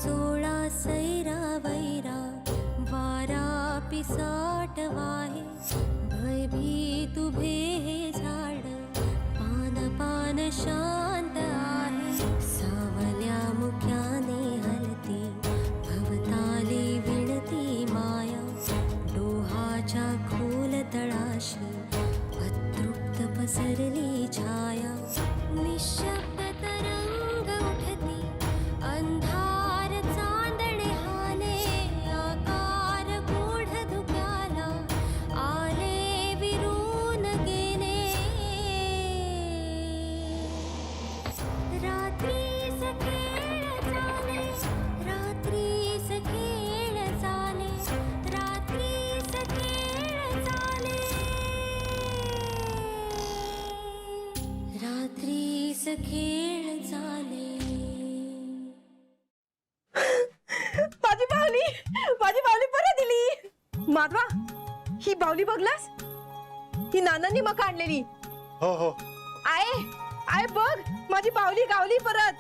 सोळा सैरा वैरा वारा पिसाट वाहे भयभीत उभे हे झाड पान पान शांत आहे सावल्या मुख्याने हलती भवताली विणती माया डोहाच्या खोल तळाशी अतृप्त पसरली छाया निशब्द तरंग उठती अंधार चांदणे हाले आकार गूढ धुक्याला आले विरून गेले रात्रीस खेळ चाले रात्रीस खेळ चाले रात्रीस खेळ चाले रात्रीस खेळ चाले माझी बावली परत दिली. माधवा, ही बावली बघलास? ही नानांनी मका आणलेली. हो हो आय आय बघ, माझी बावली गावली परत.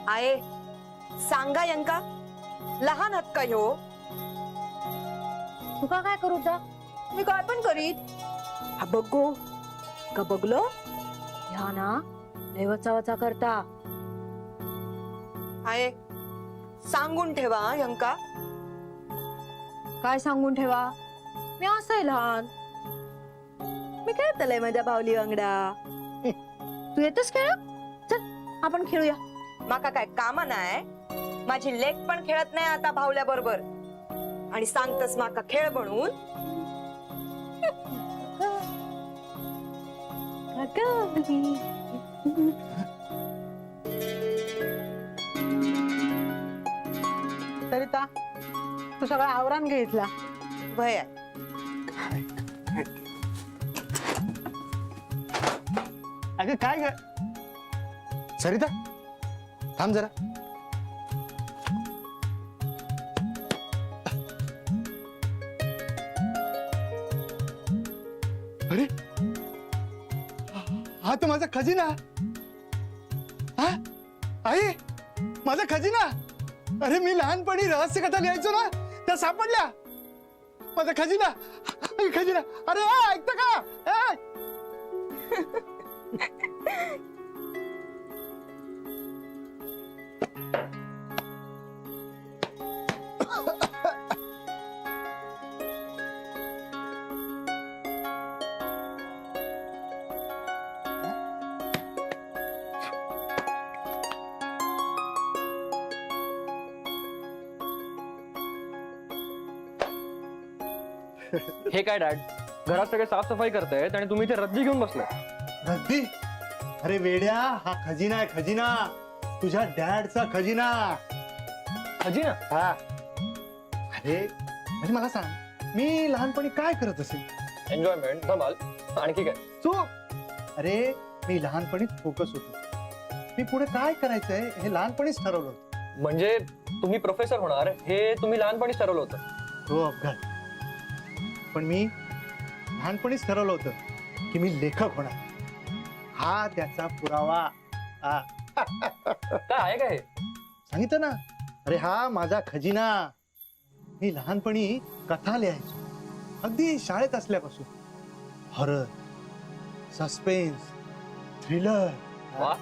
आय सांगा यंका, लहान आहात का ह्यो? तुका काय करू जा? मी काय पण करीत. हा बघू का बघलो? ह्या ना लय वचा करता. आय सांगून ठेवा यंका. काय सांगून ठेवा? मी असंय लहान. मी खेळतलंय माझ्या बावली वांगडा. तू येतस खेळ? चल आपण खेळूया. माका काय कामा नाही? माझी लेक पण खेळत नाही आता भावल्या बरोबर आणि सांगतस माका खेळ बनवून. सरिता, तू सगळं आवरण घेतला. भय अगं काय ग सरिता, थांब जरा. अरे हा तो माझा खजिना. हा आई, माझा खजिना. अरे मी लहानपणी रहस्य कथा लिहायचो ना, त्या सापडल्या. माझा खजिना, खजिना. अरे ऐकतं का? हे काय डॅड, घरात सगळे साफसफाई करतायत आणि तुम्ही ते रद्दी घेऊन बसलाय. रद्दी? अरे वेड्या, हा खजिना आहे, खजिना. तुझ्या डॅडचा खजिना. खजिना? हा. अरे म्हणजे मला सांग, मी लहानपणी काय करत असेल? एन्जॉयमेंट, धमाल, आणखी काय? चूक. अरे मी लहानपणी फोकस होतो. मी पुढे काय करायचंय हे लहानपणीच ठरवलं होतं. म्हणजे तुम्ही प्रोफेसर होणार हे तुम्ही लहानपणीच ठरवलं होतं? हो अपघात. पण मी लहानपणीच ठरवलं होतं की मी लेखक होणार. हा त्याचा पुरावा. काय आहे का हे? सांगितलं ना. अरे हा माझा खजिना. मी लहानपणी कथा लिहायचो, अगदी शाळेत असल्यापासून. Horror, suspense, thriller. वा,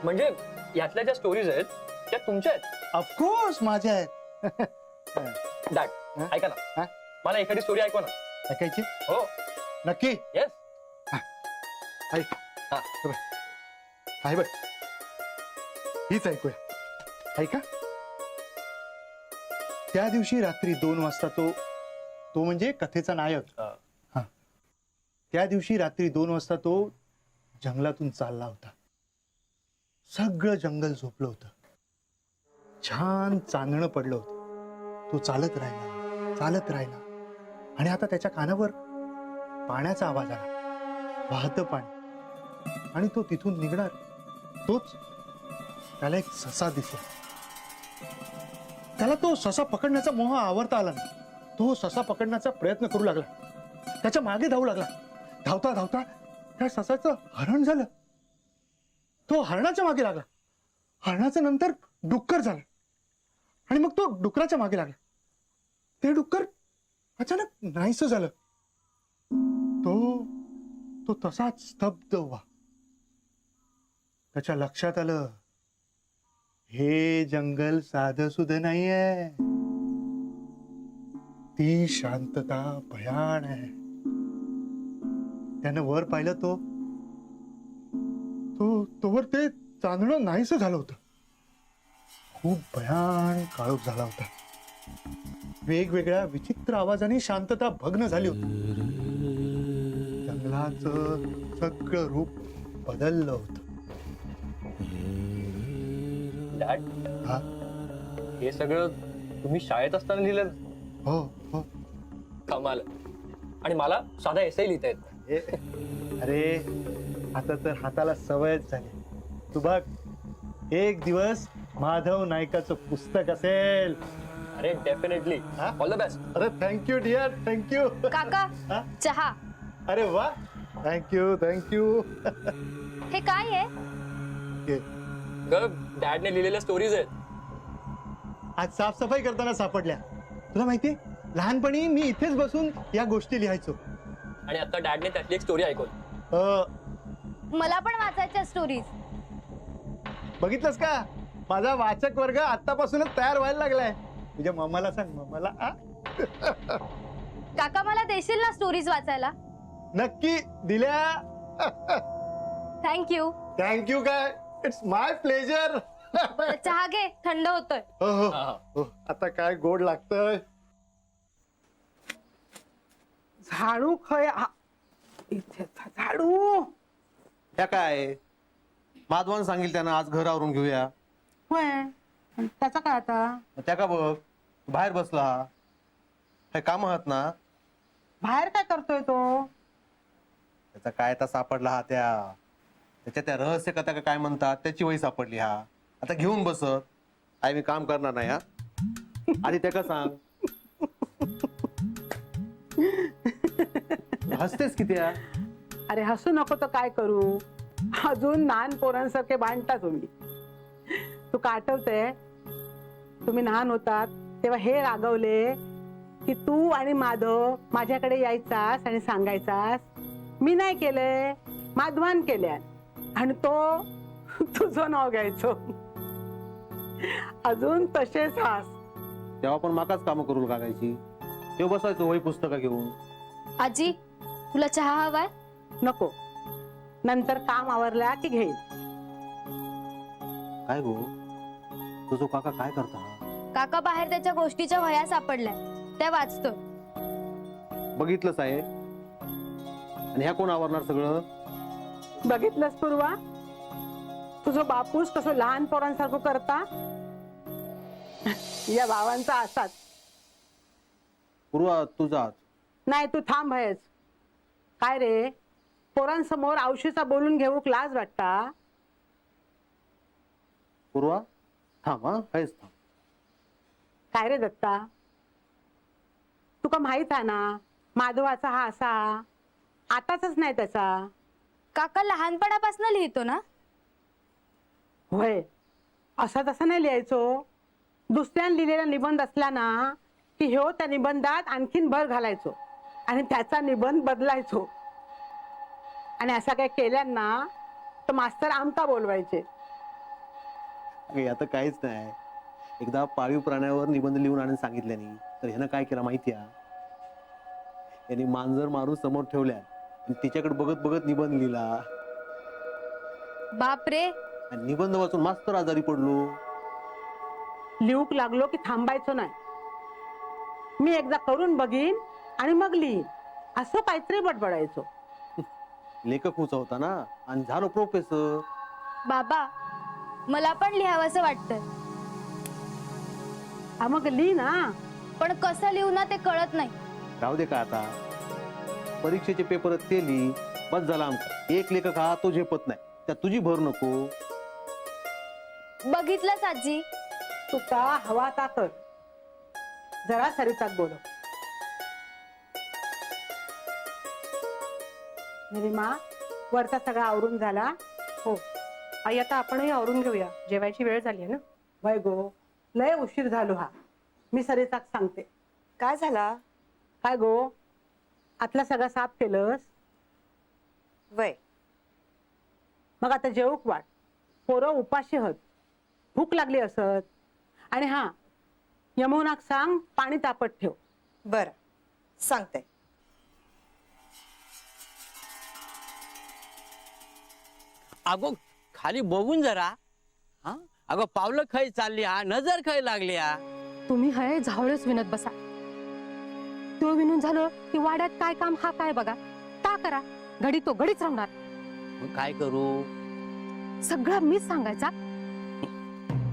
म्हणजे यातल्या ज्या स्टोरीज आहेत त्या तुमच्या आहेत? ऑफकोर्स माझ्या आहेत. डॅड ऐका ना, हा? मला एखादी स्टोरी ऐकवा ना. ऐकायची? हो. नक्की. येस. ऐक. हा. आहे बघ, हीच ऐकूया. ऐका. त्या दिवशी रात्री 2 वाजता तो म्हणजे कथेचा नायक. हा. त्या दिवशी रात्री 2 वाजता तो जंगलातून चालला होता. सगळं जंगल झोपलं होतं. छान चांदणं पडलं होतं. तो चालत राहिला आणि आता त्याच्या कानावर पाण्याचा आवाज आला. वाहतं पाणी. आणि तो तिथून निघणार तोच त्याला एक ससा दिसला. त्याला तो ससा पकडण्याचा मोह आवरता आला नाही. तो ससा पकडण्याचा प्रयत्न करू लागला. त्याच्या मागे धावू लागला. धावता धावता त्या ससाचं हरण झालं. तो हरणाच्या मागे लागला. हरणाचं नंतर डुक्कर झालं आणि मग तो डुकराच्या मागे लागला. ते डुक्कर अचानक नाहीसं झालं. तो तो तसाच स्तब्ध उभा. त्याच्या लक्षात आलं, हे जंगल साधं सुध नाहीये, ती शांतता भयान आहे. त्यानं वर पाहिलं, तोवर ते चांदणं नाहीसं झालं होतं. खूप भयान काळोख झाला होता. वेगवेगळ्या विचित्र आवाजाने शांतता भग्न झाली होती. जंगलाचं सगळं रूप बदललं होतं. डॅड, हा? हे सगळं तुम्ही शाळेत असताना लिहिलं? हो हो. कमाल. आणि मला साधा एसआय लिहिता येत. अरे आता तर हाताला सवयच झाली. तू बघ, एक दिवस माधव नायकाचं पुस्तक असेल. अरे डेफिनेटली. हा? All the best. अरे थँक्यू डिअर, थँक्यू. काका हा? चहा. अरे वा, थँक्यू थँक्यू. हे काय आहे? डॅडने लिहिलेल्या स्टोरीज आहेत. आज साफसफाई करताना सापडल्या. तुला माहितीये, लहानपणी मी इथेच बसून या गोष्टी लिहायचो. आणि आता डॅडने त्यातली एक स्टोरी ऐकवली. मला पण वाचायच्या स्टोरीज. बघितलंस का, माझा वाचक वर्ग आतापासूनच तयार व्हायला लागलाय. तुझ्या मम्माला सांग, मम्माला. काका मला देशील ना स्टोरीज वाचायला? नक्की दिल्या. थँक्यू. थँक्यू काय, इट्स माय प्लेजर. चहा घे, थंड होतोय. हो हो हा. हो, आता काय गोड लागतंय. झाडू खय इथे झाडू. त्या काय माधवान सांगितलं त्यानं आज घर आवरून घेऊया. होय, पण त्याचा काय आता? मग त्या का बघ बाहेर बसला. काय काम आहात ना? बाहेर काय करतोय तो? त्याचा काय आता सापडला हा त्याच्या त्या रहस्य कथा का काय म्हणतात त्याची वही सापडली. हा आता घेऊन बसत आई मी काम करणार नाही. हा आणि त्या का सांग हसतेस किती? अरे हसू नको तर काय करू, अजून लहान पोरांसारखे भांडता तुम्ही. तू का आठवतंय, तुम्ही लहान होतात तेव्हा हे रागवले की तू आणि माधव माझ्याकडे यायचास आणि सांगायचास मी नाही केलंय, माधवान केल्या, आणि तो तुझं नाव घ्यायचो. अजून तसेच हास. तेव्हा पण माकाच काम करून लागायची. तेव्हा बसायचो वही पुस्तकं घेऊन. आजी, तुला चहा हवाय? नको, नंतर काम आवरल्या की घेईल. काय गो तुझं काका काय करता? काका बाहेर त्याच्या गोष्टीच्या वह्या सापडल्या, त्या वाचतोय. बघितलं साहेब. आणि ह्या कोण आवरणार सगळं? बघितलंस पूर्वा, तुझं बापूस कसं लहान पोरांसारखं करता. या भावांचा असाच. पूर्वा तुझा नाही, तू थांब आहेस. काय रे, पोरांसमोर औशीचा बोलून घेऊ लाज वाटता? पूर्वा थांब. हा आहेस थांब. काय रे दत्ता, तुका माहित आहे ना माधवाचा हा असा आताच नाही त्याचा. काका लहानपणापासून लिहितो ना? होय, असा तसा नाही लिहायचो. दुसऱ्याने लिहिलेला निबंध असला ना की ह्यो त्या निबंधात आणखीन भर घालायचो आणि त्याचा निबंध बदलायचो. आणि असा काय केल्यांना तर मास्तर आमका बोलवायचे. अगे आता काहीच नाही. एकदा पाळीव प्राण्यावर निबंध लिहून आणून सांगितल्याने तर ह्यानं काय केलं माहिती आहे? यांनी मांजर मारून समोर ठेवल्या आणि तिच्याकडे बघत बघत निबंध लिहिला. बापरे. आणि निबंध वाचून मास्तर आजारी पडलो. लिहूक लागलो की थांबायचो नाही. मी एकदा करून बघीन आणि मग लिहीन असं काहीतरी बडबडायचो. लेखक हुचा होता ना आणि झालो प्रोफेसर. बाबा, मला पण लिहावंसं वाटतंय, हा मग लिही ना. पण कसं लिहू ना ते कळत नाही. राहू दे का आता, परीक्षेचे पेपर ते लिही बस झाला. आमचा एक लेखक हा तो झेपत नाही, त्यात तुझी भर नको. बघितलंच आजी, तू का हवा ता कर. जरा सरिताक बोलव. निलिमा, वरचा सगळा आवरून झाला? हो, आई आता आपणही आवरून घेऊया, जेवायची वेळ झाली आहे ना. वय गो, लय उशीर झालो हा. मी सरेचाक सांगते. काय झाला? काय गो, आतला सगळा साफ केलंस? वय मग आता जेवूक वाट. पोरं उपाशी हत, भूक लागली असत. आणि हा, यमुनाक सांग पाणी तापत ठेव. बर, सांगते. अगो खाली बघून जरा. हा अगो पावलं खय चालली हा, नजर खय लागली हा. तुम्ही हय झावळच विनत बसा. तो विनून झालं की वाड्यात काय काम हा काय बघा, ता करा. घडी तो घडीच राहणार. मग काय करू? सगळं मीच सांगायचा.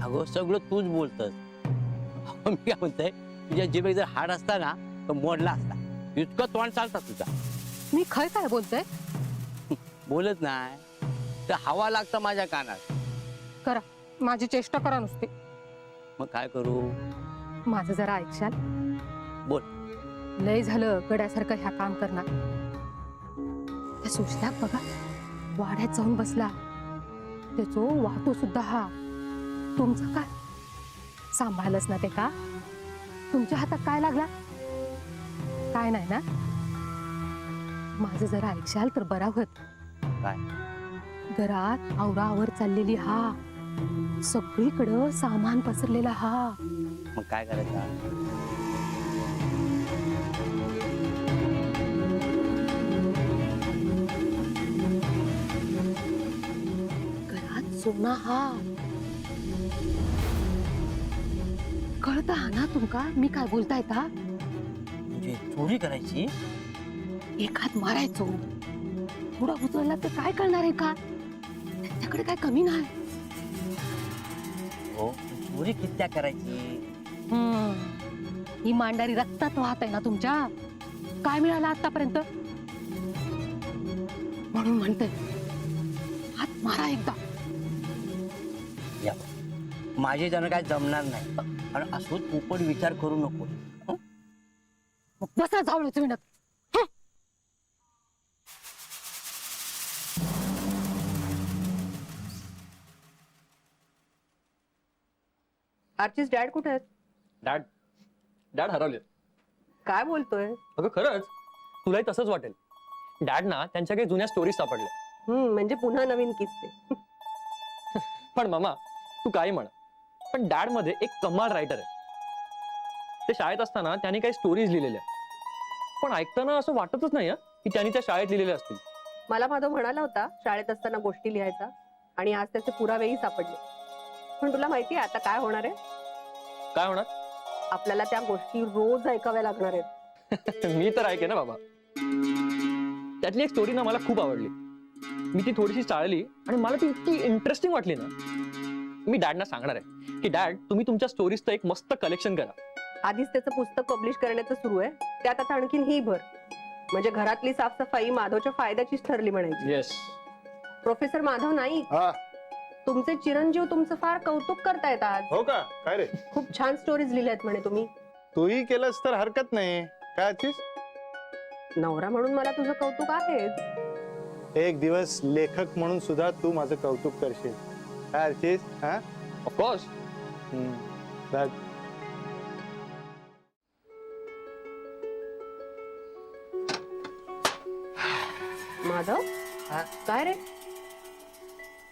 अगो सगळं तूच बोलतस. मी काय म्हणतोय, तुझ्या जिभेत जर हाड असता ना तर मोडला असता. इतकं तोंड चालता तुझा. मी खय काय बोलतोय? बोलत नाही तर हवा लागतं माझ्या कानात. करा, माझी चेष्टा करा नुसती. मग काय करू? माझं जरा ऐकशाल? बोल. लय झालं गड्यासारखं ह्या काम करणार. त्या सुचल्या बघा, वाड्यात जाऊन बसला. त्याचो वाहतो सुद्धा हा. तुमचं काय सांभाळलंच ना ते का? तुमच्या हातात काय लागला? काय नाही ना? माझं जरा ऐकशाल तर बरा होत. काय? घरात आवरावर चाललेली हा, सगळीकडं सामान पसरलेला हा. मग काय करायचं? घरात सोना हा. कळत हा ना तुमका मी काय बोलताय का? म्हणजे चोरी करायची? एक हात मारायचो, थोडा उचलला तर काय करणार आहे का? त्याच्याकडे काय कमी नाही. हो, चोरी कित्या करायची? ही मांडारी रक्तात वाहत आहे ना तुमच्या. काय मिळालं आतापर्यंत? म्हणून म्हणते हात मारा एकदा. या बघ, माझे जण काय जमणार नाही. आणि असो तू पण विचार करू नको. हं? बसा जावळच विनत. आर्चीस डॅड कुठे आहेत? डॅड डॅड हरवले. काय बोलतोय? अगं खरंच, तुलाही तसंच वाटेल. डॅड ना त्यांच्या काही जुन्या स्टोरीज सापडल्या. म्हणजे पुन्हा नवीन किस्से. पण मामा, तू काही म्हण, पण डॅड मध्ये एक कमाल रायटर आहे. ते शाळेत असताना त्यांनी काही स्टोरीज लिहिलेल्या, पण ऐकताना असं वाटतच नाही की त्यांनी त्या शाळेत लिहिलेल्या असतील. मला माधव म्हणाला होता शाळेत असताना गोष्टी लिहायचा, आणि आज त्याचे पुरावेही सापडले. पण तुला माहितीये आता काय होणार आहे? काय होणार? आपल्याला त्या गोष्टी रोज ऐकाव्या लागणार आहेत. मी तर ऐके ना बाबा. त्यातली एक स्टोरी ना मला खूप आवडली. मी ती थोडीशी चाळली आणि मला ती इतकी इंटरेस्टिंग वाटली ना, मी डॅडना सांगणार आहे की डॅड तुम्ही तुमच्या स्टोरीजचं एक मस्त कलेक्शन करा. आधीच त्याचं पुस्तक पब्लिश करण्याचं सुरू आहे, त्यात आता आणखीन ही भर. म्हणजे घरातली साफसफाई माधवच्या फायद्याचीच ठरली म्हणायची. येस. प्रोफेसर माधव नाईक, हा, तुमचे चिरंजीव तुमचं फार कौतुक करतायत आज. हो का? काय रे, खूप छान स्टोरीज लिहिल्यात म्हणे तुम्ही. तूही केलंस तर हरकत नाही. काय आर्चिस? नवरा म्हणून मला तुझं कौतुक आहे. एक दिवस लेखक म्हणून सुद्धा तू माझं कौतुक करशील. काय आर्चिस? हा, ऑफकोर्स. बघ. माधव, काय रे?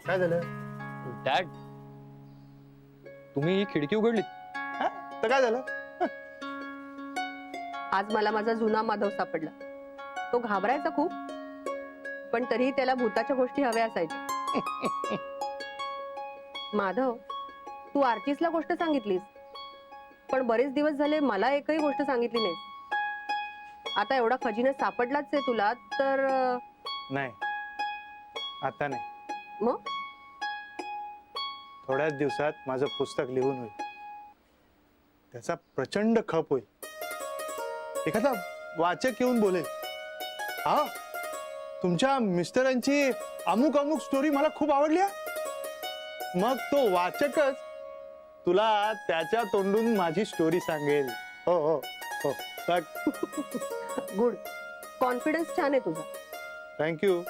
काय झालं? डॅड, तुम्ही ही खिडकी उघडली. हा? तर काय झालं? आज मला माझा जुना माधव सापडला. तो घाबरायचा खूप, पण तरीही त्याला भूताच्या गोष्टी हव्या असायच्या. माधव, तू आर्चिसला गोष्ट सांगितलीस, पण बरेच दिवस झाले मला एकही गोष्ट सांगितली नाहीस. आता एवढा खजिना सापडलाच आहे तुला तर नाही, आता नाही. मग थोड्याच दिवसात माझं पुस्तक लिहून होईल. त्याचा प्रचंड खप होईल. एखादा वाचक येऊन बोलेल, हा तुमच्या मिस्टरांची अमुक अमुक स्टोरी मला खूप आवडली. मग तो वाचकच तुला त्याच्या तोंडून माझी स्टोरी सांगेल. हो हो हो. गुड. कॉन्फिडन्स छान आहे तुझा. थँक्यू.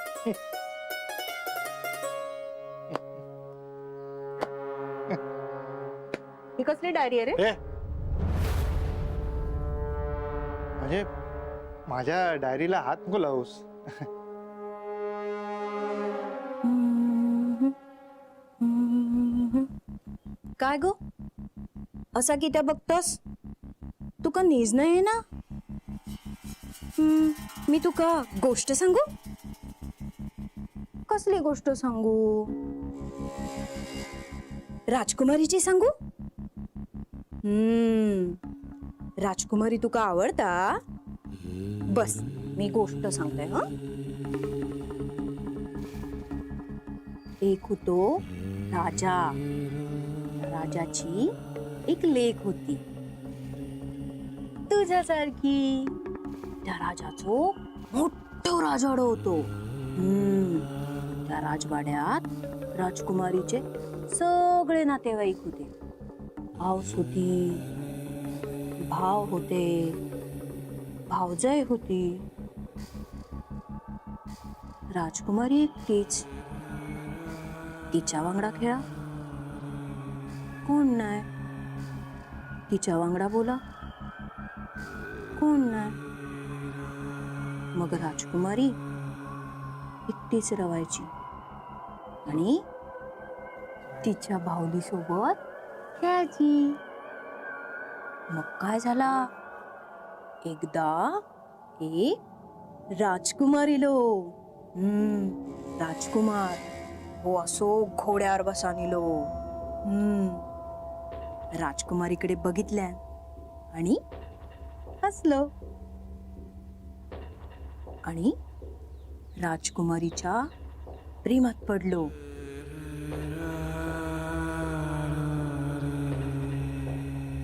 कसली डायरी आहे रे? ए म्हणजे माझ्या डायरीला हात नको लावूस. काय गो असा की त्या बघतोस तुका नीज नाही ना. मी तुका गोष्ट सांगू. कसली गोष्ट सांगू? राजकुमारीची सांगू. राजकुमारी तुका आवडता. बस मी गोष्ट सांगते. हा एक होतो राजा. राजाची एक लेक होती तुझ्यासारखी. त्या राजाचो मोठं राजवाडं होतो. त्या राजवाड्यात राजकुमारीचे सगळे नातेवाईक होते. आऊस होती, भाव होते, भावजाई होती. राजकुमारी एकटीच. तिच्या वांगडा खेळा कोण नाही. तिच्या वांगडा बोला कोण नाही. मग राजकुमारी एकटीच रवायची आणि तिच्या भावली सोबत खेळायची. मग काय झाला, एकदा एक राजकुमार इलो. राजकुमार हो असो घोड्यावर बसान इलो. राजकुमारीकडे बघितल्या आणि हसलो आणि राजकुमारीच्या प्रेमात पडलो.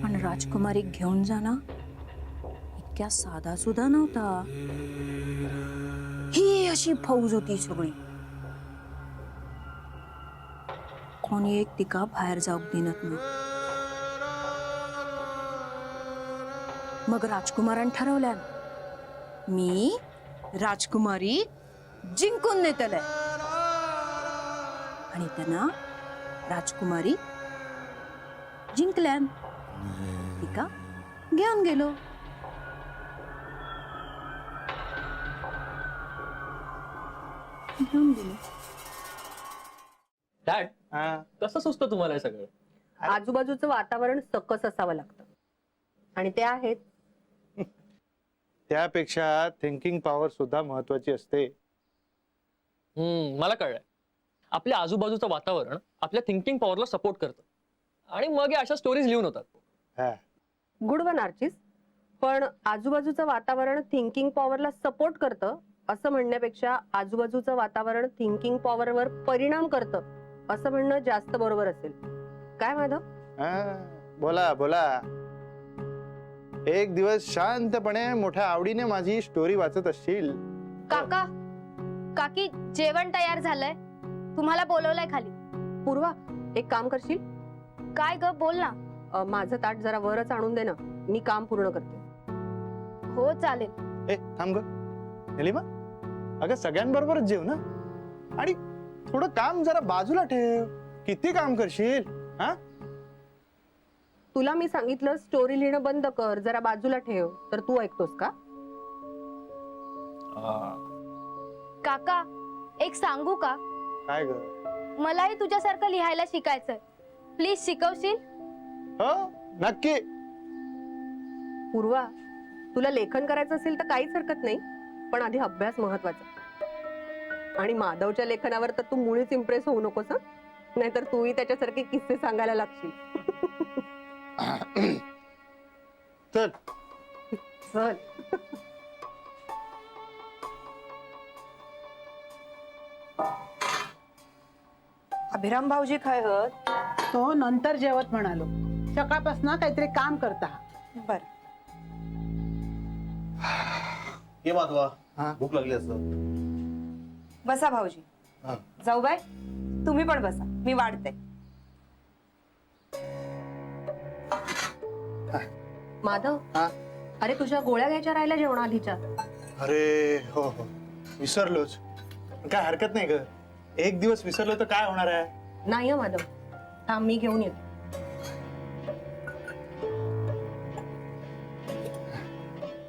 पण राजकुमारी घेऊन जाणं इतक्या साधा सुद्धा नव्हता. ही अशी फौज होती सगळी. कोणी एक तिका बाहेर जाऊक दिनत नाही. मग राजकुमारान ठरवल्या मी राजकुमारी जिंकून नेतले. आणि त्यांना राजकुमारी जिंकल्या. तिका घेऊन गेलो. घेऊन गेलो. डॅड हा कसं सुचतं तुम्हाला हे सगळं? आजूबाजूचं वातावरण सकस असावं लागतं आणि ते आहेत. त्यापेक्षा थिंकिंग पॉवर सुद्धा महत्वाची असते. मला कळलंय. आपल्या आजूबाजूचं वातावरण आपल्या थिंकिंग पॉवरला सपोर्ट करतं आणि मग या अशा स्टोरीज लिहून होतात. हा गुड वन आर्चिस. पण आजूबाजूचं वातावरण थिंकिंग पॉवरला सपोर्ट करतं असं म्हणण्यापेक्षा आजूबाजूचं वातावरण थिंकिंग पॉवरवर परिणाम करतं असं म्हणणं जास्त बरोबर असेल. काय माधव? बोला बोला. एक दिवस शांतपणे मोठ्या आवडीने माझी स्टोरी वाचत असशील. काका काकी जेवण तयार झालंय. तुम्हाला बोलवलंय खाली. पूर्वा एक काम करशील? काय ग बोल ना. माझं ताट जरा वरच आणून दे ना, मी काम पूर्ण करते. हो चालेल. ए थांब ग निलिमा. अगं सगळ्यांबरोबरच जेव ना. आणि थोडं काम जरा बाजूला ठेव. किती काम करशील? हा तुला मी सांगितलं स्टोरी लिहिणं बंद कर, जरा बाजूला ठेव, तर तू ऐकतोस का? काका एक सांगू का? काय ग? मलाही तुझ्यासारखं लिहायला शिकायचंय. प्लीज शिकवशील? हो नक्की. पूर्वा तुला लेखन करायचं असेल तर काहीच हरकत नाही, पण आधी अभ्यास महत्वाचा. आणि माधवच्या लेखनावर तर तू मुळीच इम्प्रेस होऊ नकोस, नाहीतर तूही त्याच्यासारखे किस्से सांगायला लागशील. चल चल. अभिराम भाऊजी काय होत? तो नंतर जेवत म्हणालो. सकाळपासून काहीतरी काम करता. बर ये माधवा, हा? भूक लागली असं. बसा भाऊजी. हा. जाऊ बाय तुम्ही पण बसा, मी वाढते. माधव हा? अरे तुझ्या गोळ्या घ्यायच्या राहिल्या जेवणा आधीच्या. अरे हो हो विसरलोच. काय हरकत नाही ग. एक दिवस विसरलो तर काय होणार आहे. नाही माधव, थांब मी घेऊन येतो.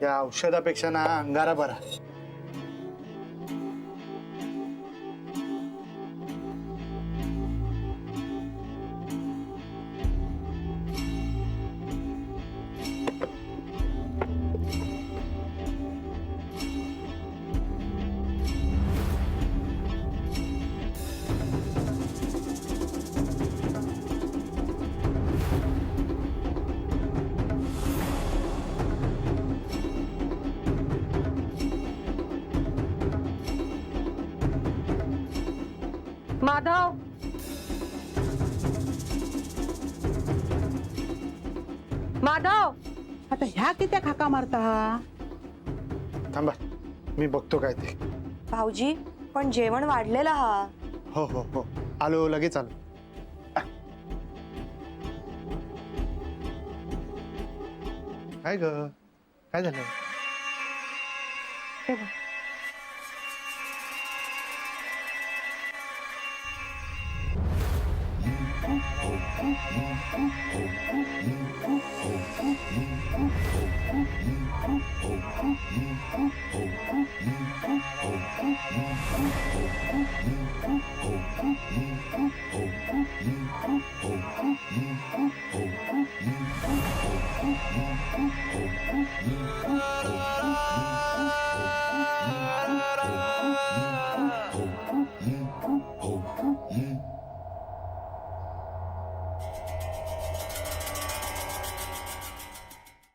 या औषधापेक्षा ना अंगारा बरा. माधव, माधव, आता ह्या किती हाका मारता हा? थांबा, मी बघतो काय ते. भाऊजी पण जेवण वाढलेलं हा. हो हो हो, आलो, लगेच आलो. काय ग, काय झालं?